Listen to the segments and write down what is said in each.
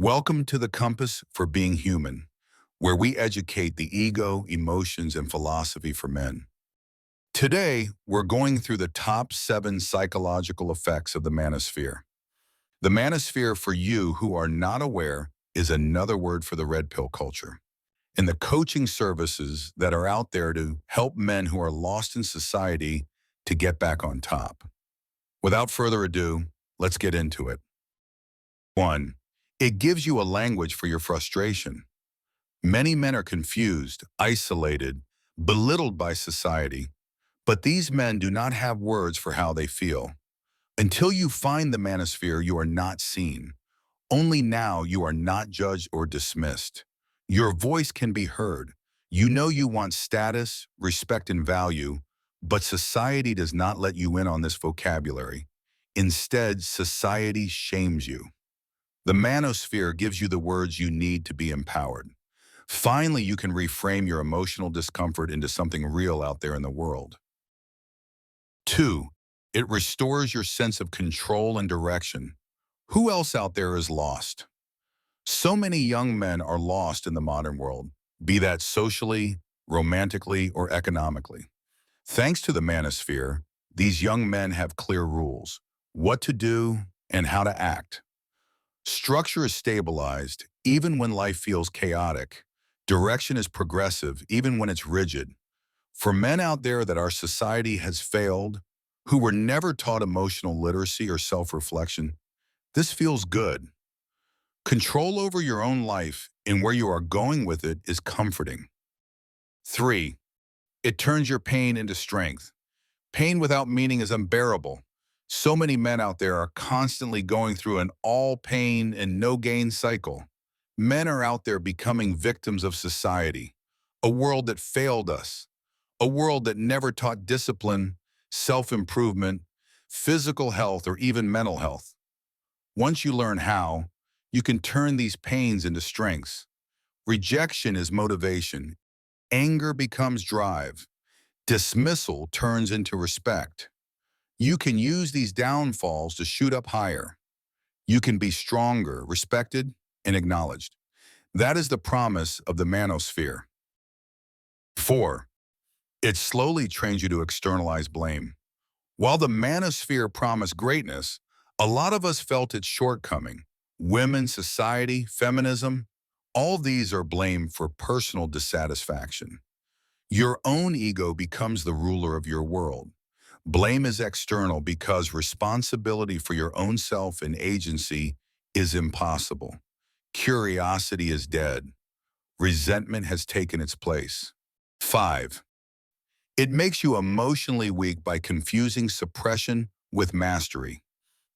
Welcome to the Compass for Being Human, where we educate the ego, emotions, and philosophy for men. Today, we're going through the top 7 psychological effects of the manosphere. The manosphere, for you who are not aware, is another word for the red pill culture and the coaching services that are out there to help men who are lost in society to get back on top. Without further ado, let's get into it. 1. It gives you a language for your frustration. Many men are confused, isolated, belittled by society, but these men do not have words for how they feel. Until you find the manosphere, you are not seen. Only now you are not judged or dismissed. Your voice can be heard. You know you want status, respect, and value, but society does not let you in on this vocabulary. Instead, society shames you. The manosphere gives you the words you need to be empowered. Finally, you can reframe your emotional discomfort into something real out there in the world. 2. It restores your sense of control and direction. Who else out there is lost? So many young men are lost in the modern world, be that socially, romantically, or economically. Thanks to the manosphere, these young men have clear rules, what to do and how to act. Structure is stabilized, even when life feels chaotic. Direction is progressive, even when it's rigid. For men out there that our society has failed, who were never taught emotional literacy or self-reflection, this feels good. Control over your own life and where you are going with it is comforting. 3. It turns your pain into strength. Pain without meaning is unbearable. So many men out there are constantly going through an all pain and no gain cycle. Men are out there becoming victims of society, a world that failed us, a world that never taught discipline, self-improvement, physical health, or even mental health. Once you learn how, you can turn these pains into strengths. Rejection is motivation. Anger becomes drive. Dismissal turns into respect. You can use these downfalls to shoot up higher. You can be stronger, respected, and acknowledged. That is the promise of the manosphere. 4. It slowly trains you to externalize blame. While the manosphere promised greatness, a lot of us felt its shortcoming. Women, society, feminism, all these are blamed for personal dissatisfaction. Your own ego becomes the ruler of your world. Blame is external because responsibility for your own self and agency is impossible. Curiosity is dead. Resentment has taken its place. 5. It makes you emotionally weak by confusing suppression with mastery.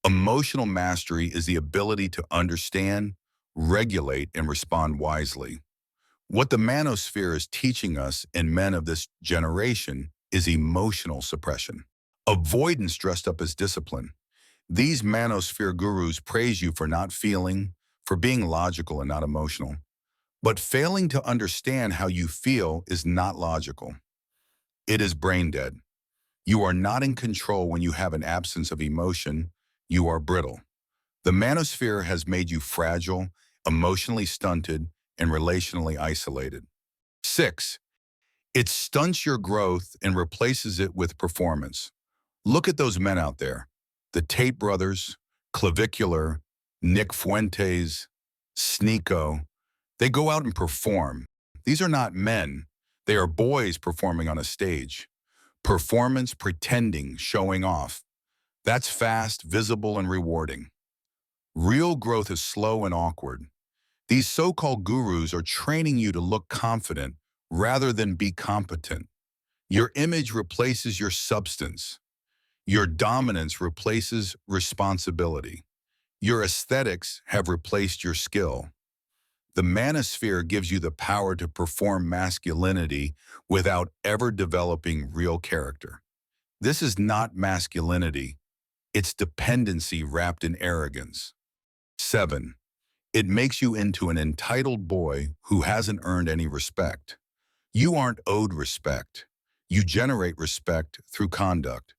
Emotional mastery is the ability to understand, regulate, and respond wisely. What the manosphere is teaching us in men of this generation is emotional suppression. Avoidance dressed up as discipline. These manosphere gurus praise you for not feeling, for being logical and not emotional. But failing to understand how you feel is not logical. It is brain dead. You are not in control when you have an absence of emotion. You are brittle. The manosphere has made you fragile, emotionally stunted, and relationally isolated. 6. It stunts your growth and replaces it with performance. Look at those men out there. The Tate brothers, Clavicular, Nick Fuentes, Sneeko. They go out and perform. These are not men. They are boys performing on a stage. Performance, pretending, showing off. That's fast, visible, and rewarding. Real growth is slow and awkward. These so-called gurus are training you to look confident rather than be competent. Your image replaces your substance. Your dominance replaces responsibility. Your aesthetics have replaced your skill. The manosphere gives you the power to perform masculinity without ever developing real character. This is not masculinity. It's dependency wrapped in arrogance. 7. It makes you into an entitled boy who hasn't earned any respect. You aren't owed respect. You generate respect through conduct.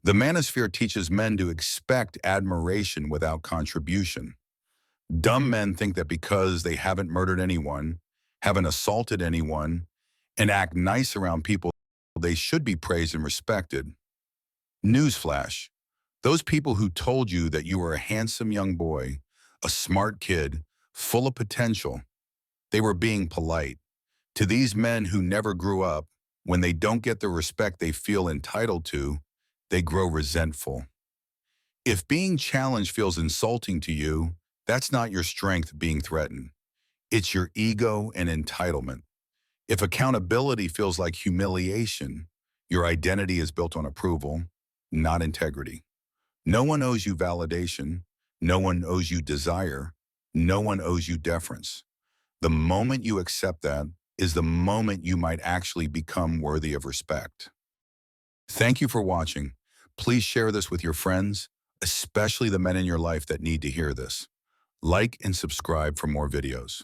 The manosphere teaches men to expect admiration without contribution. Dumb men think that because they haven't murdered anyone, haven't assaulted anyone, and act nice around people, they should be praised and respected. Newsflash. Those people who told you that you were a handsome young boy, a smart kid, full of potential, they were being polite. To these men who never grew up, when they don't get the respect they feel entitled to, they grow resentful. If being challenged feels insulting to you, that's not your strength being threatened. It's your ego and entitlement. If accountability feels like humiliation, your identity is built on approval, not integrity. No one owes you validation. No one owes you desire. No one owes you deference. The moment you accept that is the moment you might actually become worthy of respect. Thank you for watching. Please share this with your friends, especially the men in your life that need to hear this. Like and subscribe for more videos.